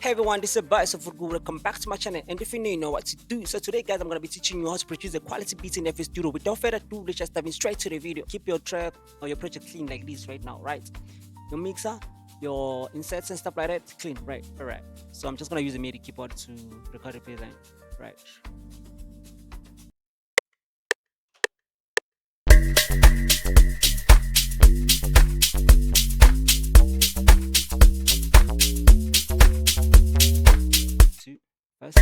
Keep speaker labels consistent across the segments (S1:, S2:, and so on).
S1: Hey everyone, this is Bias of Good. Welcome back to my channel. And if you know, you know what to do. So today, guys, I'm gonna be teaching you how to produce a quality beat in FL Studio. Without further ado, let's just dive in straight to the video. Keep your track or your project clean like this right now, right? Your mixer, your insets and stuff like that, clean, right? All right. So I'm just gonna use a MIDI keyboard to record the bassline, right? Two, first.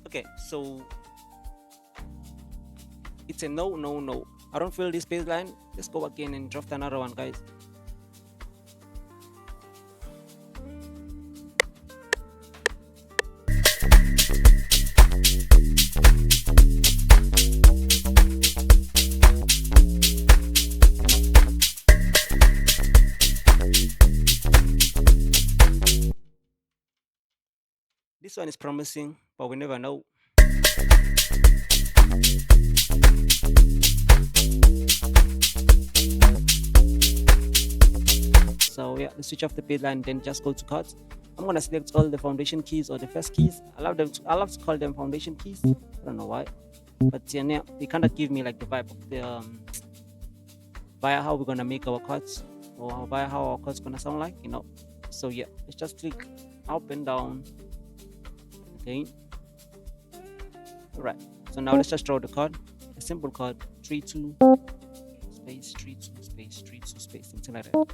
S1: Okay, so it's a no, no, no. I don't feel this bass line. Let's go again and draft another one, guys. This one is promising, but we never know. So yeah, let's switch off the bass line, then just go to chords. I'm gonna select all the foundation keys or the first keys. I love to call them foundation keys. I don't know why, but yeah, they kind of give me like the vibe of the via how we're gonna make our chords or via how our chords gonna sound like, you know. So yeah, let's just click up and down. Okay. All right. So now let's just draw the chord, a simple chord, 3-2 space, 3-2 space, 3-2 space, something like that.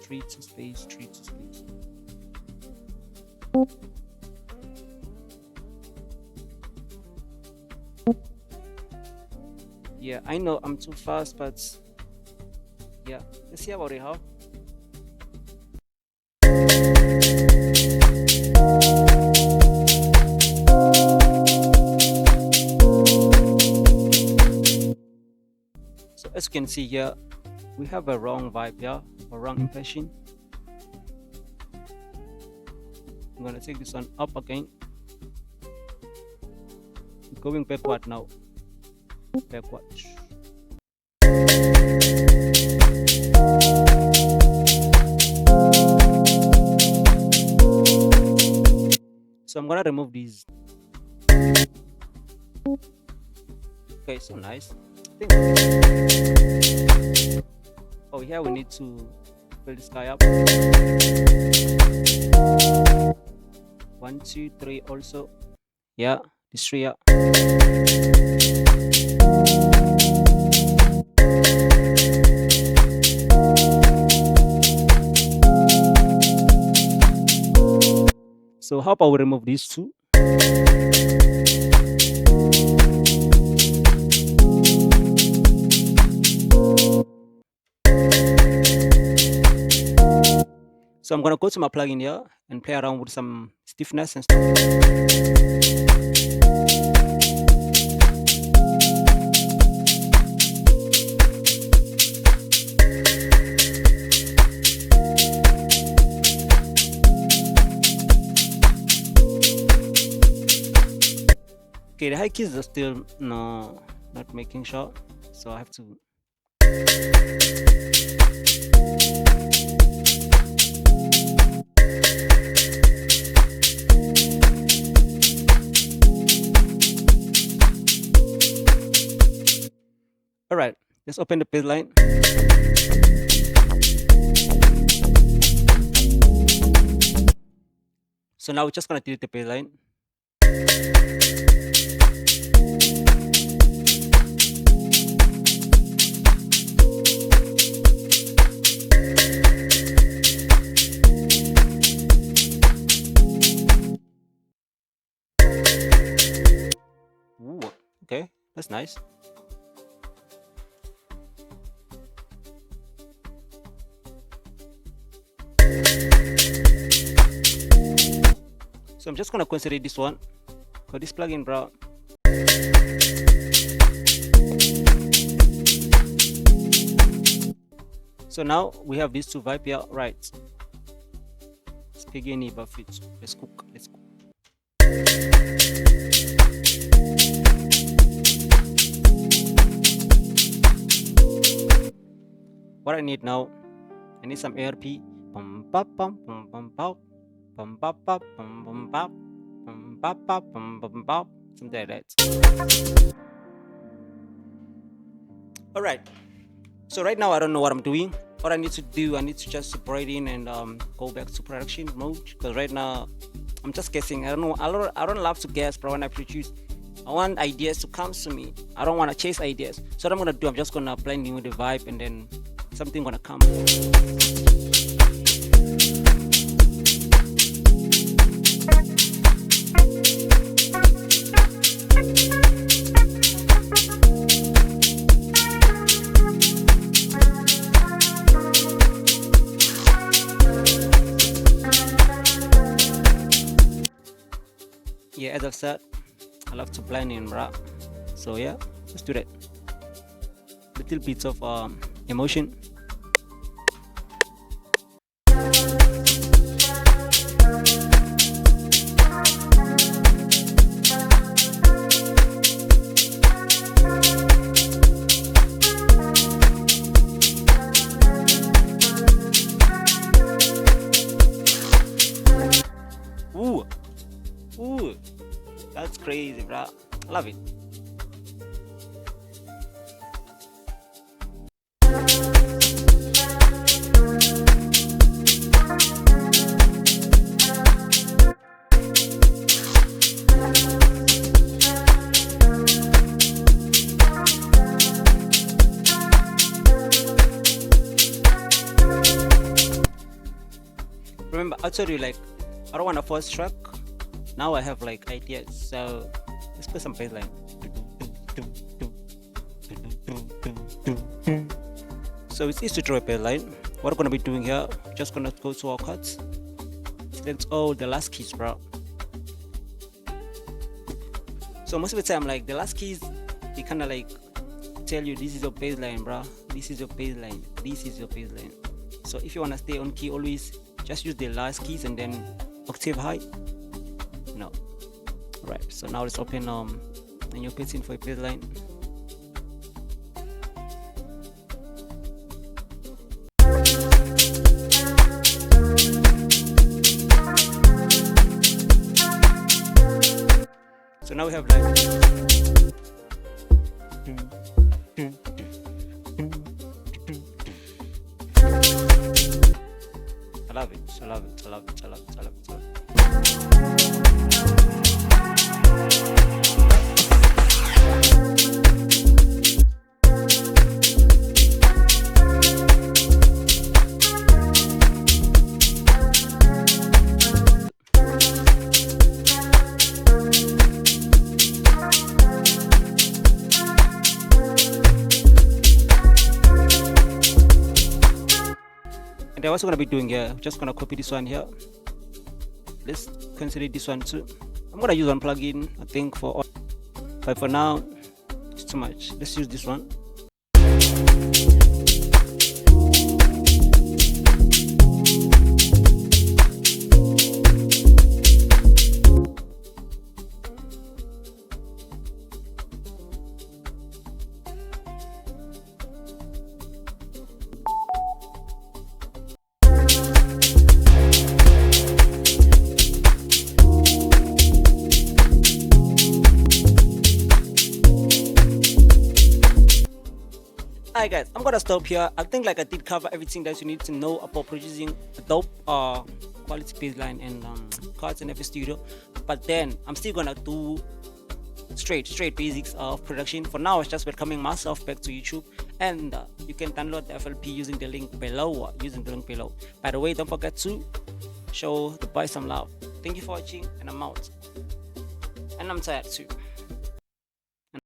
S1: 3-2 space, 3-2 space. Yeah, I know I'm too fast, but yeah, let's see about it how. So as you can see here, we have a wrong vibe here, a wrong impression. I'm gonna take this one up again. Going backward now. Backward. So I'm gonna remove these. Okay, so nice. Oh, here we need to fill this guy up. 1, 2, 3 also. Yeah, this 3 yeah. So how about we remove these two? So I'm gonna go to my plugin here and play around with some stiffness and stuff. Okay, the high keys are still not making sure, so I have to. All right, let's open the bass line. So now we're just gonna delete the bass line. Ooh, okay, that's nice. So I'm just gonna consider this one for this plugin, bro. So now we have these two vibe here, right? Spaghetti buffet. Let's cook. What I need now, I need some ARP. Bum, bum, bum, bum, bum, bum. Bum, bum, bum, bum, bum, bum. Bum, bum, bum, bum, bum, bum. Something like that. All right. So right now I don't know what I'm doing. What I need to do, I need to just separate in and go back to production mode, because right now I'm just guessing. I don't know. I don't love to guess, but when I produce, I want ideas to come to me. I don't want to chase ideas. So what I'm gonna do, I'm just gonna blend in with the vibe, and then something gonna come. Yeah, as I've said, I love to blend in rap. So yeah, let's do that. Little bits of emotion. Ooh, ooh, that's crazy, bro. I love it. Remember, I told you, like, I don't want a first track. Now I have like ideas, so let's put some bassline. So it's easy to draw a bassline. What I'm gonna be doing here, just gonna go to our chords, select all the last keys, bro. So most of the time, like the last keys, they kind of like tell you this is your bassline, bro. This is your bassline. This is your bassline. So if you wanna stay on key, always just use the last keys and then octave high. No. Right. So now let's open a new page in for a bassline. So now we have like I love it. I love it. I love it. I love it. I love it. I love it. And I'm also gonna be doing here, just gonna copy this one here. Let's consider this one too. I'm gonna use one plugin, I think, for all, but for now it's too much. Let's use this one. Alright guys, I'm gonna stop here. I think like I did cover everything that you need to know about producing a dope quality bassline and cards in FL Studio. But then I'm still gonna do straight basics of production. For now, it's just welcoming myself back to YouTube, and you can download the FLP using the link below. By the way, don't forget to show the boys some love. Thank you for watching, and I'm out. And I'm tired too.